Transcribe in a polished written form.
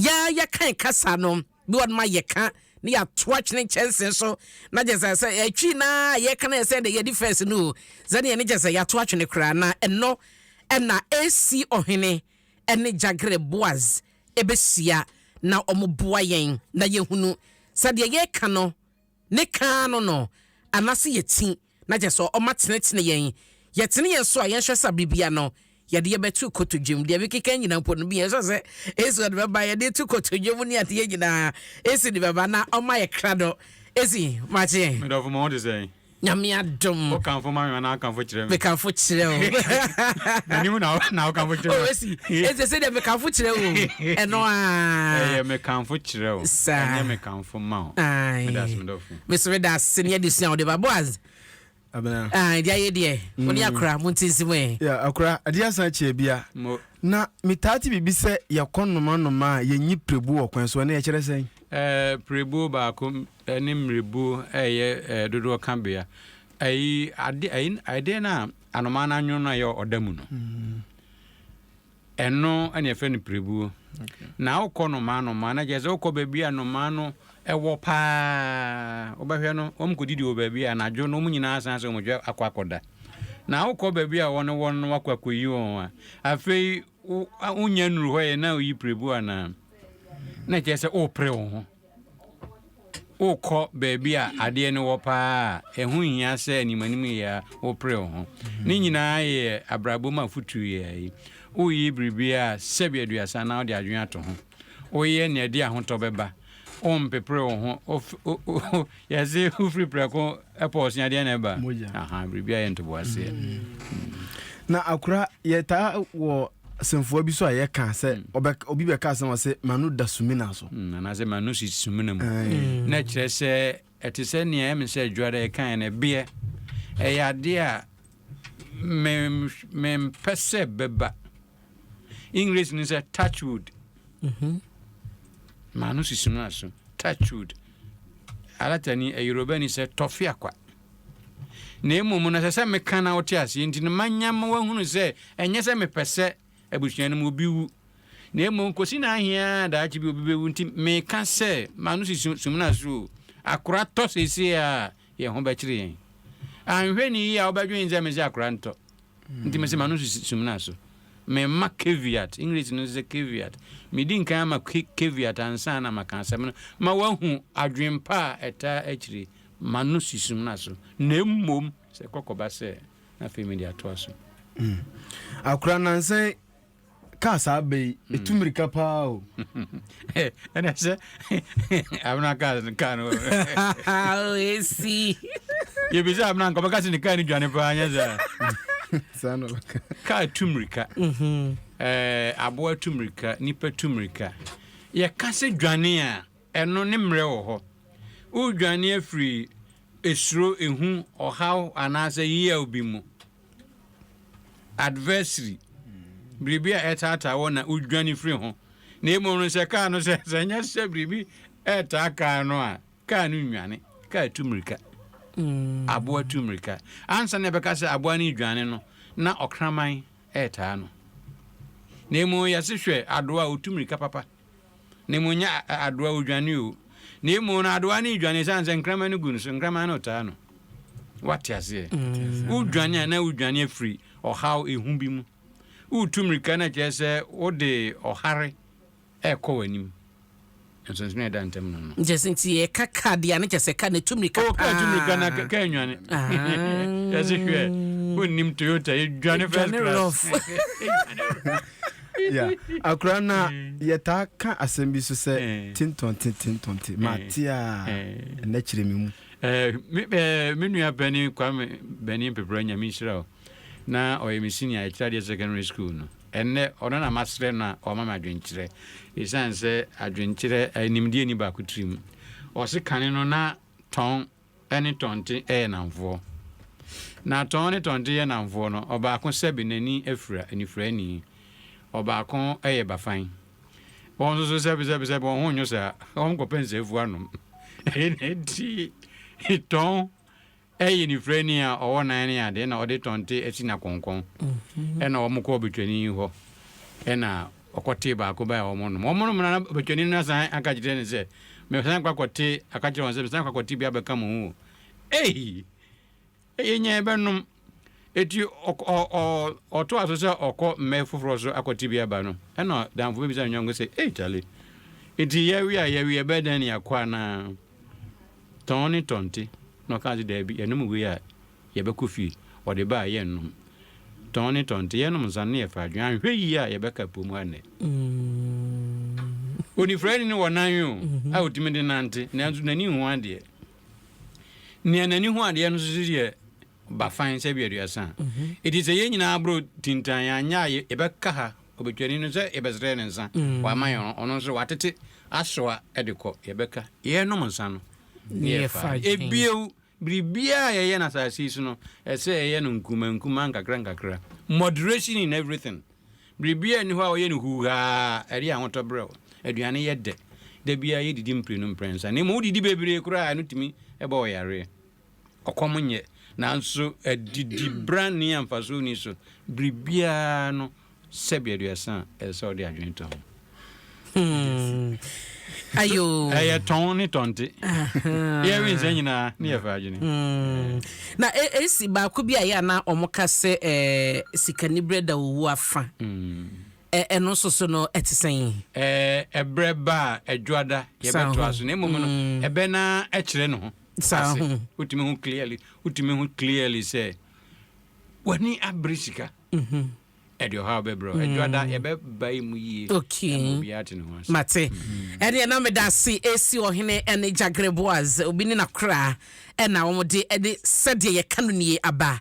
ya kan kasa no bi won ma ye ka ni ya toachne chense so na jesa say atwi na ye ka na say the defense no zane ne jesa ya toachne kra na eno na AC Ohene ene Jagiri Boaz ebesia na omoboa yen na yehunu Sɛdeɛ ye kano ne kano no anase yeti na jesa omatenetene yen yetene yen so a yen hwesa bibia no yade yebetu kotodwem de bikeka nyina mpo no bi yen so se esu de baba yade tu kotodwem ni ate nyina esi de baba na oma ye krado esi mache me do for mo de say nyame adom o kan fo ma na kan fo kire me kan fo kire o ni mu na o kan fo kire o esi se de me kan fo kire o eno a me kan fo kire o enye me kan fo ma o me das me do fo me so da senior edition o de Boaz abana dia ye de oni akra muntinsimu ya akra ade asan che bia na mitati bibi se ye konoma noma ye nyi prebu okwan so na ye kire sen prebu ba ko ni mrebu ye dodo kan bia ade na anoma na nwu na ye odamu no eno ane fe ni prebu na ukonoma noma na je ze ukoba bia noma no ewo pa obahwe no omkodidi obabi anadwo no munyina asan se omodwa akwakoda na ukoba bia won wakwakoyi won afei unya nuru ho ye na oyi prebu ana na je se o pre won o ko baby a ade ne wo pa ehu hia se animanim ya o pre won ni nyina ye abrabo ma futu ye o yi bribia sebi aduasa na o de adwen ato ho o ye ne de ahoto beba pepre ho yaze free preko epos nya de na ba aha bribia ye nto boase na akura ye ta wo semfo bi so aye kan se obi be ka se wo se manu da sumina so na se manu si sumina mu na kire se etise ne em se adware kan na be e ya de a mem pese beba English ni se touchwood manu si sumina so touchwood alatani e Yoruba ni se tofia kwa na emu na se me kana otiase nti no manyam wa hunu se enye se me pese abusuan mu biwu na emu kosi na ahia da achi bi obibewu nti me ka se manu si sumina so akura to sesi a ye ho ba kire yen anhwe ni ya obadwen ze me se akura nto nti me se manu si sumina so me ma caveat English no se caveat me din kan ma caveat ansa na maka asem ma wahu adwempa eta akire manu si sumina so na emmom se kokoba se na family ato so akura nanse kasa be etumirika pa o ene se abna kano oh esi ye biza abna ko bakasi ni kan dwane pa anya za sano ka tumirika abo tumirika nipa tumirika ye kase dwane a eno ne mre wo ho u dwane afri esro ehu ohaw anase yiya obi mu adversary bribia etata wona udwani free ho na emo no se ka no se nya se bribi eta ka no a ka no nwane ka tumirika abo tumirika ansa ne beka se abo ani dwane no na okraman eta no na emo ya se hwe adoa otumirika papa na emo nya adoa udwane o na emo na adoa ni dwane sanse nkraman no gun so nkraman no ta no watiase udwane na udwane free o how ehun bi mu utumirika na jese ode ohare ekowanim enso ne da ntem no jesinti e kaka dia na jese ka na tumirika o ka tumirika na ka nwane yesi hwe unim Toyota edwane first class ya akura na yeta ka asembi so se tintonti matia na kire mi mu me nua bani kwa bani pepra nya mi shira na oyemisi ya Sɛdeɛ secondary school no enne ono na masre na o mama adwenkyere isanse adwenkyere animdie ni ba kutrim o se kane no na ton ene tonte namfo na ton ne tonte namfo no oba ko sebi nani afura anifura ni oba ko bafan won so sebi won honyo sa on ko pense efu anom enti ton ni freni a owo nan ni ade na ode tonte eti na konkon na o mko obetwani ho na okote ba ko ba omo no na betwani no san aka gide ne se me san kwakote aka gide won se san kwakote bia be ka mo nya be nom eti oto aso se okọ me foforo so akote bia ba no e no danfo bi sa nyongo se chale eti ye be dan ya kwa na toni tonti no ka ji da bi enum we ya ye be kofi o de ba ye num toni tonti ye num san ne fa adwan hwe yi a ye be ka pomu ane oni friend ni wonan yo a otimi de nante na nso nani hu ade ne nani hu ade no so ye ba fan se bi aduasa edi se ye nyina abro tintan anya ye be ka ha obetwani no se e be sere ne nsa wa man ono so watete asoa edekọ ye be ka ye num nsa no ne fa ebiew bribia ye na sasi so no ese ye no nkuma nkakra moderation in everything bribia ni ho a ye no huha eri ahoto bro aduane ye de bia ye didi mpre no mprensa ne mo didi bebre kura no timi e ba oyare okom nye nanso adidi brand ni amfaso ni so bribia no sebia aduasa ese odi adwen to ayo toni tonti ye win zenyina ne ye fa adwene na esi ba ko bia ya na omoka se sikani breda wo afa eno soso no etisen ebreba adwada ye beto aso na emom no ebe na ekire no sa utimi hu clearly say wani abrisika edio ha be bro adwada ye be bai mu yi okay mate ene na me da si esi ohene ene Jagiri Boaz obi ni na kra ena wo de sɛdeɛ ye kano nie aba